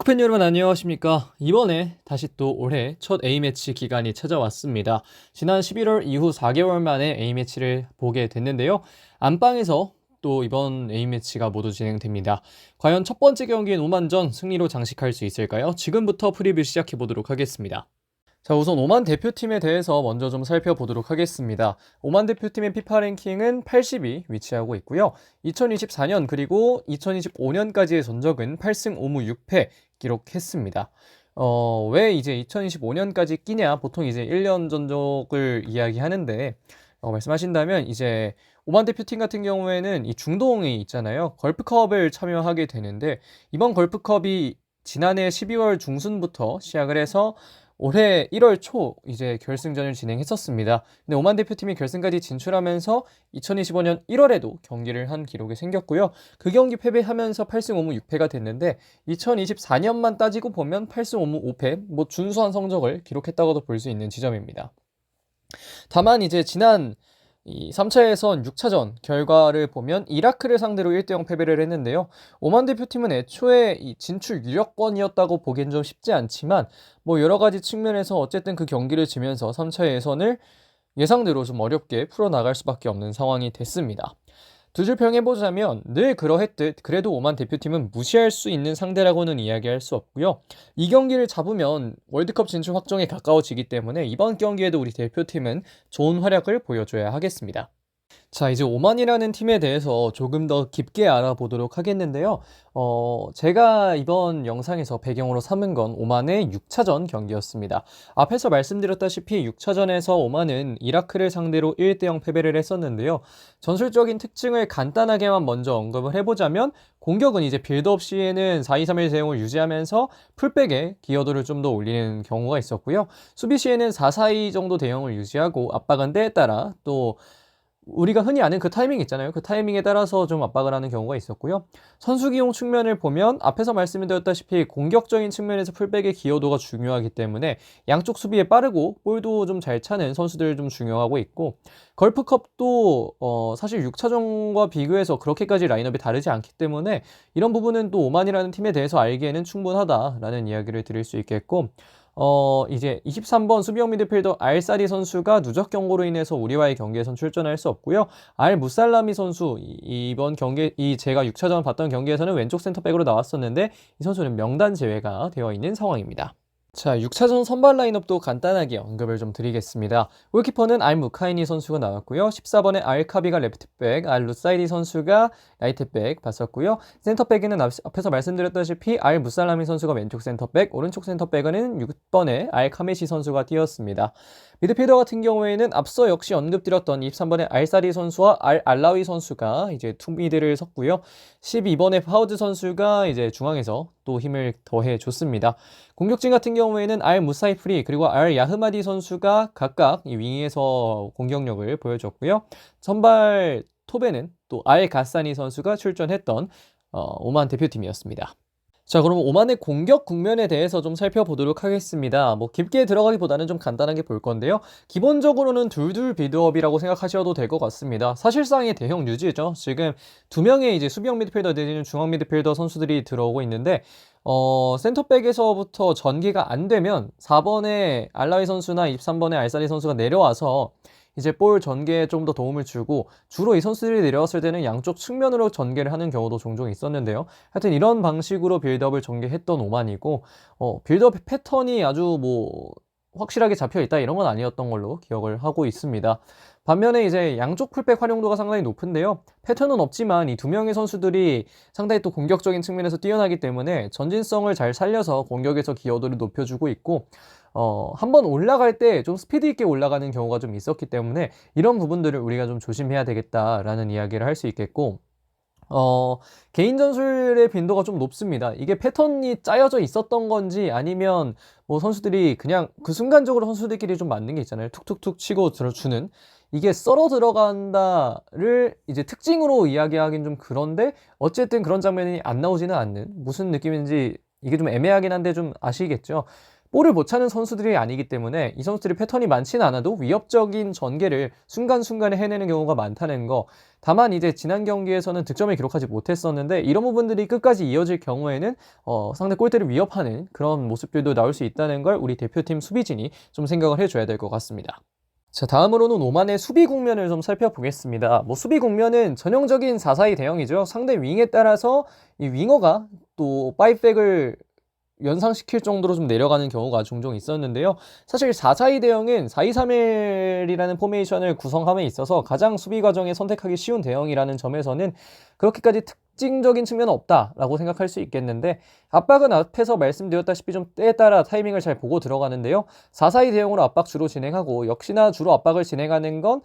축구팬 여러분 안녕하십니까. 이번에 다시 또 올해 첫 A매치 기간이 찾아왔습니다. 지난 11월 이후 4개월 만에 A매치를 보게 됐는데요. 안방에서 또 이번 A매치가 모두 진행됩니다. 과연 첫 번째 경기인 오만전 승리로 장식할 수 있을까요? 지금부터 프리뷰 시작해 보도록 하겠습니다. 자, 우선 오만 대표팀에 대해서 먼저 좀 살펴보도록 하겠습니다. 오만 대표팀의 피파 랭킹은 80위 위치하고 있고요. 2024년 그리고 2025년까지의 전적은 8승 5무 6패 기록했습니다. 왜 이제 2025년까지 끼냐? 보통 이제 1년 전적을 이야기하는데, 말씀하신다면 이제 오만 대표팀 같은 경우에는 이 중동이 있잖아요. 걸프컵을 참여하게 되는데, 이번 걸프컵이 지난해 12월 중순부터 시작을 해서 올해 1월 초 이제 결승전을 진행했었습니다. 근데 오만 대표팀이 결승까지 진출하면서 2025년 1월에도 경기를 한 기록이 생겼고요. 그 경기 패배하면서 8승 5무 6패가 됐는데 2024년만 따지고 보면 8승 5무 5패, 뭐 준수한 성적을 기록했다고도 볼 수 있는 지점입니다. 다만 이제 지난 이 3차 예선 6차전 결과를 보면 이라크를 상대로 1대0 패배를 했는데요. 오만 대표팀은 애초에 이 진출 유력권이었다고 보기엔 좀 쉽지 않지만 뭐 여러 가지 측면에서 어쨌든 그 경기를 지면서 3차 예선을 예상대로 좀 어렵게 풀어나갈 수밖에 없는 상황이 됐습니다. 두 줄 평해보자면 늘 그러했듯 그래도 오만 대표팀은 무시할 수 있는 상대라고는 이야기할 수 없고요. 이 경기를 잡으면 월드컵 진출 확정에 가까워지기 때문에 이번 경기에도 우리 대표팀은 좋은 활약을 보여줘야 하겠습니다. 자, 이제 오만이라는 팀에 대해서 조금 더 깊게 알아보도록 하겠는데요. 제가 이번 영상에서 배경으로 삼은 건 오만의 6차전 경기였습니다. 앞에서 말씀드렸다시피 6차전에서 오만은 이라크를 상대로 1대0 패배를 했었는데요. 전술적인 특징을 간단하게만 먼저 언급을 해보자면 공격은 이제 빌드업 시에는 4-2-3-1 대응을 유지하면서 풀백에 기여도를 좀 더 올리는 경우가 있었고요. 수비 시에는 4-4-2 정도 대응을 유지하고 압박은 때에 따라 또 우리가 흔히 아는 그 타이밍 있잖아요. 그 타이밍에 따라서 좀 압박을 하는 경우가 있었고요. 선수 기용 측면을 보면 앞에서 말씀드렸다시피 공격적인 측면에서 풀백의 기여도가 중요하기 때문에 양쪽 수비에 빠르고 볼도 좀 잘 차는 선수들 좀 중요하고 있고 걸프컵도 사실 6차전과 비교해서 그렇게까지 라인업이 다르지 않기 때문에 이런 부분은 또 오만이라는 팀에 대해서 알기에는 충분하다라는 이야기를 드릴 수 있겠고 이제 23번 수비형 미드필더 알사리 선수가 누적 경고로 인해서 우리와의 경기에선 출전할 수 없고요. 알 무살라미 선수 이번 경기 제가 6차전 봤던 경기에서는 왼쪽 센터백으로 나왔었는데 이 선수는 명단 제외가 되어 있는 상황입니다. 자, 6차전 선발 라인업도 간단하게 언급을 좀 드리겠습니다. 골키퍼는 알 무카이니 선수가 나왔고요. 14번에 알 카비가 레프트백, 알 루사이디 선수가 라이트백 봤었고요. 센터백에는 앞에서 말씀드렸다시피 알 무살라미 선수가 왼쪽 센터백, 오른쪽 센터백은 6번에 알 카메시 선수가 뛰었습니다. 미드필더 같은 경우에는 앞서 역시 언급드렸던 23번의 알사리 선수와 알 알라위 선수가 이제 투미드를 섰고요. 12번의 파우드 선수가 이제 중앙에서 또 힘을 더해 줬습니다. 공격진 같은 경우에는 알 무사이프리 그리고 알 야흐마디 선수가 각각 이 윙에서 공격력을 보여줬고요. 선발 톱에는 또 알 가사니 선수가 출전했던 오만 대표팀이었습니다. 자, 그럼 오만의 공격 국면에 대해서 좀 살펴보도록 하겠습니다. 뭐 깊게 들어가기보다는 좀 간단하게 볼 건데요. 기본적으로는 둘둘 빌드업이라고 생각하셔도 될 것 같습니다. 사실상의 대형 유지죠. 지금 두 명의 이제 수비형 미드필더 내지는 중앙 미드필더 선수들이 들어오고 있는데 센터백에서부터 전개가 안 되면 4번의 알라위 선수나 23번의 알사리 선수가 내려와서 이제 볼 전개에 좀 더 도움을 주고 주로 이 선수들이 내려왔을 때는 양쪽 측면으로 전개를 하는 경우도 종종 있었는데요. 하여튼 이런 방식으로 빌드업을 전개했던 오만이고 빌드업 패턴이 아주 뭐 확실하게 잡혀 있다 이런 건 아니었던 걸로 기억을 하고 있습니다. 반면에 이제 양쪽 풀백 활용도가 상당히 높은데요. 패턴은 없지만 이 두 명의 선수들이 상당히 또 공격적인 측면에서 뛰어나기 때문에 전진성을 잘 살려서 공격에서 기여도를 높여주고 있고 한번 올라갈 때 좀 스피드 있게 올라가는 경우가 좀 있었기 때문에 이런 부분들을 우리가 좀 조심해야 되겠다라는 이야기를 할 수 있겠고 개인 전술의 빈도가 좀 높습니다. 이게 패턴이 짜여져 있었던 건지 아니면 뭐 선수들이 그냥 그 순간적으로 선수들끼리 좀 맞는 게 있잖아요. 툭툭툭 치고 들어주는 이게 썰어 들어간다를 이제 특징으로 이야기하긴 좀 그런데 어쨌든 그런 장면이 안 나오지는 않는 무슨 느낌인지 이게 좀 애매하긴 한데 좀 아시겠죠? 볼을 못 차는 선수들이 아니기 때문에 이 선수들이 패턴이 많지는 않아도 위협적인 전개를 순간순간에 해내는 경우가 많다는 거. 다만 이제 지난 경기에서는 득점을 기록하지 못했었는데 이런 부분들이 끝까지 이어질 경우에는 상대 골대를 위협하는 그런 모습들도 나올 수 있다는 걸 우리 대표팀 수비진이 좀 생각을 해줘야 될 것 같습니다. 자, 다음으로는 오만의 수비 국면을 좀 살펴보겠습니다. 수비 국면은 전형적인 4-4-2 대형이죠. 상대 윙에 따라서 이 윙어가 또 5백을 연상시킬 정도로 좀 내려가는 경우가 종종 있었는데요. 사실 4-4-2 대형은 4-2-3-1이라는 포메이션을 구성함에 있어서 가장 수비 과정에 선택하기 쉬운 대형이라는 점에서는 그렇게까지 특징적인 측면은 없다라고 생각할 수 있겠는데, 압박은 앞에서 말씀드렸다시피 좀 때에 따라 타이밍을 잘 보고 들어가는데요. 4-4-2 대형으로 압박 주로 진행하고, 역시나 주로 압박을 진행하는 건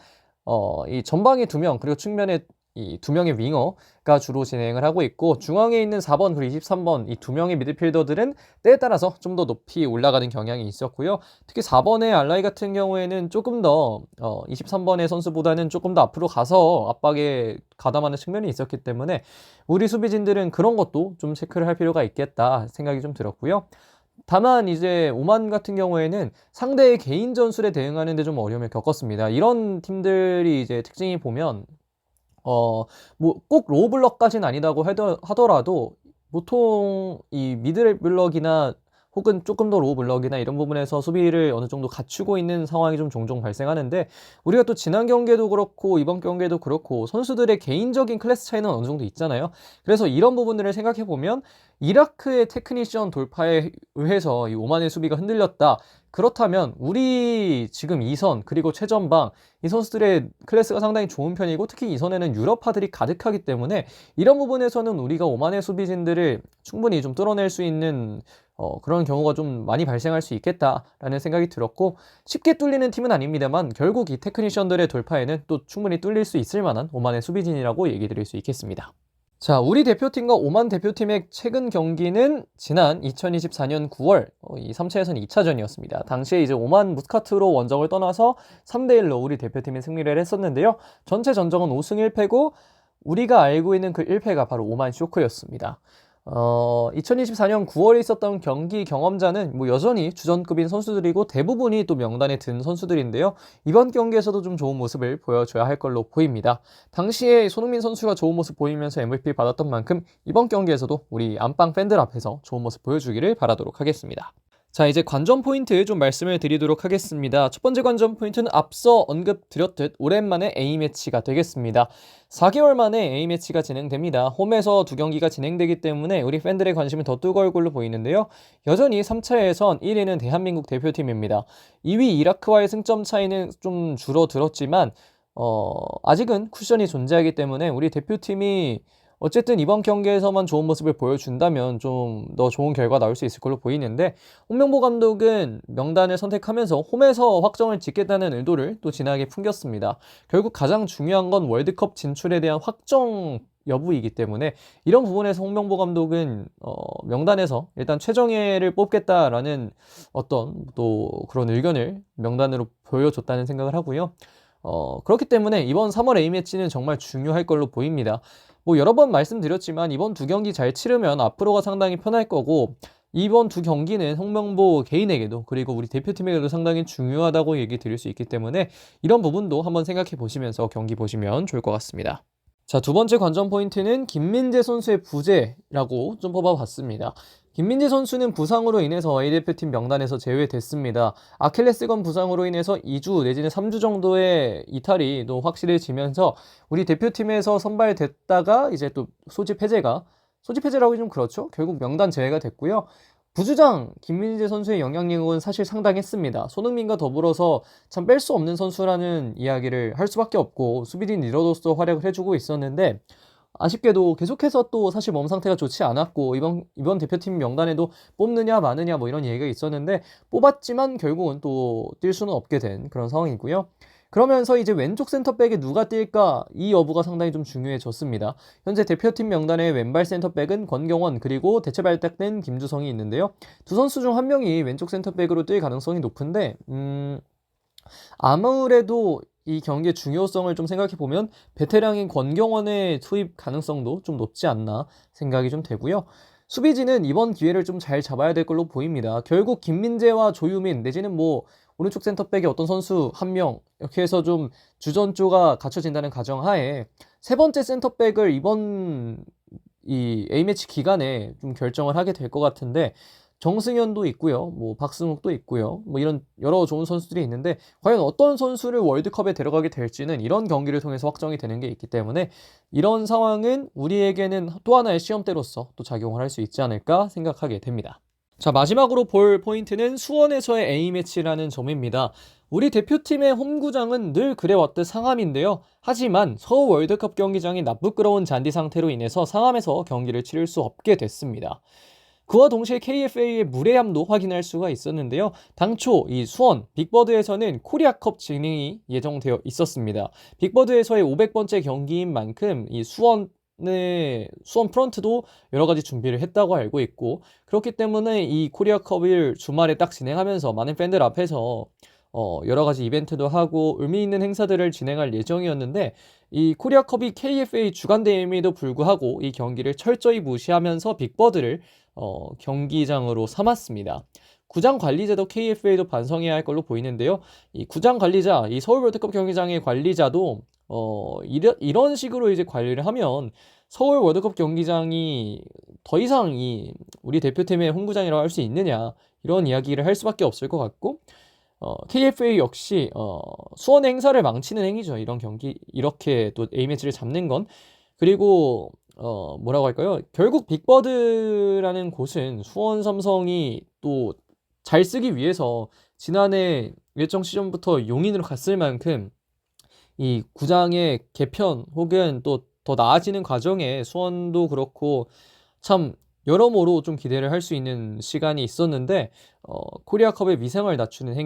이 전방에 2명, 그리고 측면에 이 2명의 윙어가 주로 진행을 하고 있고, 중앙에 있는 4번 그리고 23번 이 2명의 미드필더들은 때에 따라서 좀 더 높이 올라가는 경향이 있었고요. 특히 4번의 알라이 같은 경우에는 조금 더 23번의 선수보다는 조금 더 앞으로 가서 압박에 가담하는 측면이 있었기 때문에 우리 수비진들은 그런 것도 좀 체크를 할 필요가 있겠다 생각이 좀 들었고요. 다만 이제 오만 같은 경우에는 상대의 개인 전술에 대응하는 데 좀 어려움을 겪었습니다. 이런 팀들이 이제 특징이 보면 꼭 로우 블럭까지는 아니라고 하더라도 보통 이 미들 블럭이나 혹은 조금 더 로우 블럭이나 이런 부분에서 수비를 어느 정도 갖추고 있는 상황이 좀 종종 발생하는데, 우리가 또 지난 경기에도 그렇고 이번 경기에도 그렇고 선수들의 개인적인 클래스 차이는 어느 정도 있잖아요. 그래서 이런 부분들을 생각해 보면 이라크의 테크니션 돌파에 의해서 이 오만의 수비가 흔들렸다. 그렇다면 우리 지금 2선 그리고 최전방 이 선수들의 클래스가 상당히 좋은 편이고, 특히 이 선에는 유럽파들이 가득하기 때문에 이런 부분에서는 우리가 오만의 수비진들을 충분히 좀 뚫어낼 수 있는 그런 경우가 좀 많이 발생할 수 있겠다라는 생각이 들었고, 쉽게 뚫리는 팀은 아닙니다만 결국 이 테크니션들의 돌파에는 또 충분히 뚫릴 수 있을 만한 오만의 수비진이라고 얘기 드릴 수 있겠습니다. 자, 우리 대표팀과 오만 대표팀의 최근 경기는 지난 2024년 9월 이 3차 예선 2차전이었습니다. 당시에 이제 오만 무스카트로 원정을 떠나서 3대1로 우리 대표팀이 승리를 했었는데요. 전체 전적은 5승 1패고 우리가 알고 있는 그 1패가 바로 오만 쇼크였습니다. 2024년 9월에 있었던 경기 경험자는 여전히 주전급인 선수들이고 대부분이 또 명단에 든 선수들인데요. 이번 경기에서도 좀 좋은 모습을 보여줘야 할 걸로 보입니다. 당시에 손흥민 선수가 좋은 모습 보이면서 MVP 받았던 만큼 이번 경기에서도 우리 안방 팬들 앞에서 좋은 모습 보여주기를 바라도록 하겠습니다. 자, 이제 관전 포인트 좀 말씀을 드리도록 하겠습니다. 첫 번째 관전 포인트는 앞서 언급드렸듯 오랜만에 A매치가 되겠습니다. 4개월 만에 A매치가 진행됩니다. 홈에서 2경기가 진행되기 때문에 우리 팬들의 관심이 더 뜨거울 걸로 보이는데요. 여전히 3차 예선 1위는 대한민국 대표팀입니다. 2위 이라크와의 승점 차이는 좀 줄어들었지만 아직은 쿠션이 존재하기 때문에 우리 대표팀이 어쨌든 이번 경기에서만 좋은 모습을 보여준다면 좀 더 좋은 결과 나올 수 있을 걸로 보이는데, 홍명보 감독은 명단을 선택하면서 홈에서 확정을 짓겠다는 의도를 또 진하게 풍겼습니다. 결국 가장 중요한 건 월드컵 진출에 대한 확정 여부이기 때문에 이런 부분에서 홍명보 감독은 명단에서 일단 최정예를 뽑겠다라는 어떤 또 그런 의견을 명단으로 보여줬다는 생각을 하고요. 그렇기 때문에 이번 3월 A매치는 정말 중요할 걸로 보입니다. 여러 번 말씀드렸지만 이번 2경기 잘 치르면 앞으로가 상당히 편할 거고, 이번 2경기는 홍명보 개인에게도 그리고 우리 대표팀에게도 상당히 중요하다고 얘기 드릴 수 있기 때문에 이런 부분도 한번 생각해 보시면서 경기 보시면 좋을 것 같습니다. 자, 두 번째 관전 포인트는 김민재 선수의 부재라고 좀 뽑아봤습니다. 김민재 선수는 부상으로 인해서 A대표팀 명단에서 제외됐습니다. 아킬레스건 부상으로 인해서 2주 내지는 3주 정도의 이탈이 또 확실해지면서 우리 대표팀에서 선발됐다가 이제 또 소집 해제라고 좀 그렇죠. 결국 명단 제외가 됐고요. 부주장 김민재 선수의 영향력은 사실 상당했습니다. 손흥민과 더불어서 참 뺄 수 없는 선수라는 이야기를 할 수밖에 없고, 수비진 리더로서 활약을 해주고 있었는데 아쉽게도 계속해서 또 사실 몸 상태가 좋지 않았고 이번 대표팀 명단에도 뽑느냐 마느냐 이런 얘기가 있었는데 뽑았지만 결국은 또 뛸 수는 없게 된 그런 상황이고요. 그러면서 이제 왼쪽 센터백에 누가 뛸까, 이 여부가 상당히 좀 중요해졌습니다. 현재 대표팀 명단의 왼발 센터백은 권경원 그리고 대체 발탁된 김주성이 있는데요. 두 선수 중 한 명이 왼쪽 센터백으로 뛸 가능성이 높은데 아무래도 이 경기의 중요성을 좀 생각해보면 베테랑인 권경원의 투입 가능성도 좀 높지 않나 생각이 좀 되고요. 수비진은 이번 기회를 좀 잘 잡아야 될 걸로 보입니다. 결국 김민재와 조유민 내지는 뭐 오른쪽 센터백의 어떤 선수 한 명 이렇게 해서 좀 주전조가 갖춰진다는 가정하에 세 번째 센터백을 이번 이 A매치 기간에 좀 결정을 하게 될 것 같은데 정승현도 있고요. 뭐 박승욱도 있고요. 뭐 이런 여러 좋은 선수들이 있는데 과연 어떤 선수를 월드컵에 데려가게 될지는 이런 경기를 통해서 확정이 되는 게 있기 때문에 이런 상황은 우리에게는 또 하나의 시험대로서 또 작용을 할 수 있지 않을까 생각하게 됩니다. 자, 마지막으로 볼 포인트는 수원에서의 A매치라는 점입니다. 우리 대표팀의 홈구장은 늘 그래왔듯 상암인데요. 하지만 서울 월드컵 경기장이 나쁘끄러운 잔디 상태로 인해서 상암에서 경기를 치를 수 없게 됐습니다. 그와 동시에 KFA의 무례함도 확인할 수가 있었는데요. 당초 이 수원 빅버드에서는 코리아컵 진행이 예정되어 있었습니다. 빅버드에서의 500번째 경기인 만큼 이 수원 프런트도 여러 가지 준비를 했다고 알고 있고 그렇기 때문에 이 코리아컵을 주말에 딱 진행하면서 많은 팬들 앞에서 여러 가지 이벤트도 하고 의미 있는 행사들을 진행할 예정이었는데 이 코리아컵이 KFA 주간 대회임에도 불구하고 이 경기를 철저히 무시하면서 빅버드를 경기장으로 삼았습니다. 구장 관리자도 KFA도 반성해야 할 걸로 보이는데요. 이 구장 관리자, 이 서울 월드컵 경기장의 관리자도 이런 식으로 이제 관리를 하면 서울 월드컵 경기장이 더 이상 우리 대표팀의 홈구장이라고 할 수 있느냐 이런 이야기를 할 수밖에 없을 것 같고 KFA 역시 수원 행사를 망치는 행위죠. 이런 경기 이렇게 또 A매치를 잡는 건 그리고 뭐라고 할까요? 결국 빅버드라는 곳은 수원 삼성이 또 잘 쓰기 위해서 지난해 일정 시즌부터 용인으로 갔을 만큼 이 구장의 개편 혹은 또 더 나아지는 과정에 수원도 그렇고 참 여러모로 좀 기대를 할 수 있는 시간이 있었는데 코리아컵의 위상을 낮추는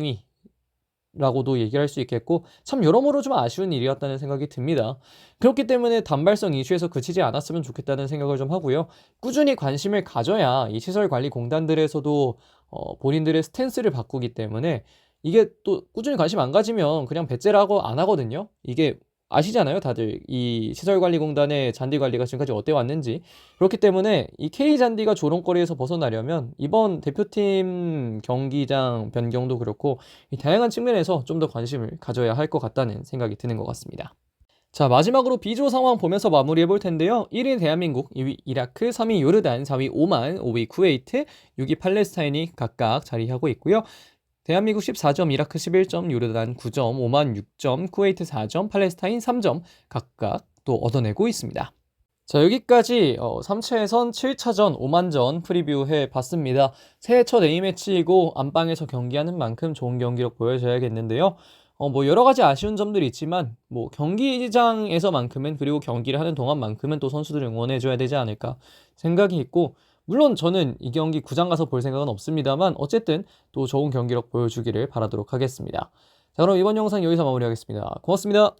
행위라고도 얘기할 수 있겠고 참 여러모로 좀 아쉬운 일이었다는 생각이 듭니다. 그렇기 때문에 단발성 이슈에서 그치지 않았으면 좋겠다는 생각을 좀 하고요. 꾸준히 관심을 가져야 이 시설관리공단들에서도 본인들의 스탠스를 바꾸기 때문에 이게 또 꾸준히 관심 안 가지면 그냥 배째라고 안 하거든요. 이게 아시잖아요, 다들. 이 시설관리공단의 잔디 관리가 지금까지 어때 왔는지. 그렇기 때문에 이 K잔디가 조롱거리에서 벗어나려면 이번 대표팀 경기장 변경도 그렇고 이 다양한 측면에서 좀 더 관심을 가져야 할 것 같다는 생각이 드는 것 같습니다. 자, 마지막으로 B조 상황 보면서 마무리해 볼 텐데요. 1위 대한민국, 2위 이라크, 3위 요르단, 4위 오만, 5위 쿠웨이트, 6위 팔레스타인이 각각 자리하고 있고요. 대한민국 14점, 이라크 11점, 요르단 9점, 오만 6점, 쿠웨이트 4점, 팔레스타인 3점 각각 또 얻어내고 있습니다. 자, 여기까지 3차 예선 7차전 오만전 프리뷰해 봤습니다. 새해 첫 A매치이고 안방에서 경기하는 만큼 좋은 경기력 보여줘야겠는데요. 뭐 여러 가지 아쉬운 점들이 있지만 뭐 경기장에서만큼은 그리고 경기를 하는 동안만큼은 또 선수들 응원해줘야 되지 않을까 생각이 있고 물론 저는 이 경기 구장 가서 볼 생각은 없습니다만 어쨌든 또 좋은 경기력 보여주기를 바라도록 하겠습니다. 자, 그럼 이번 영상 여기서 마무리하겠습니다. 고맙습니다.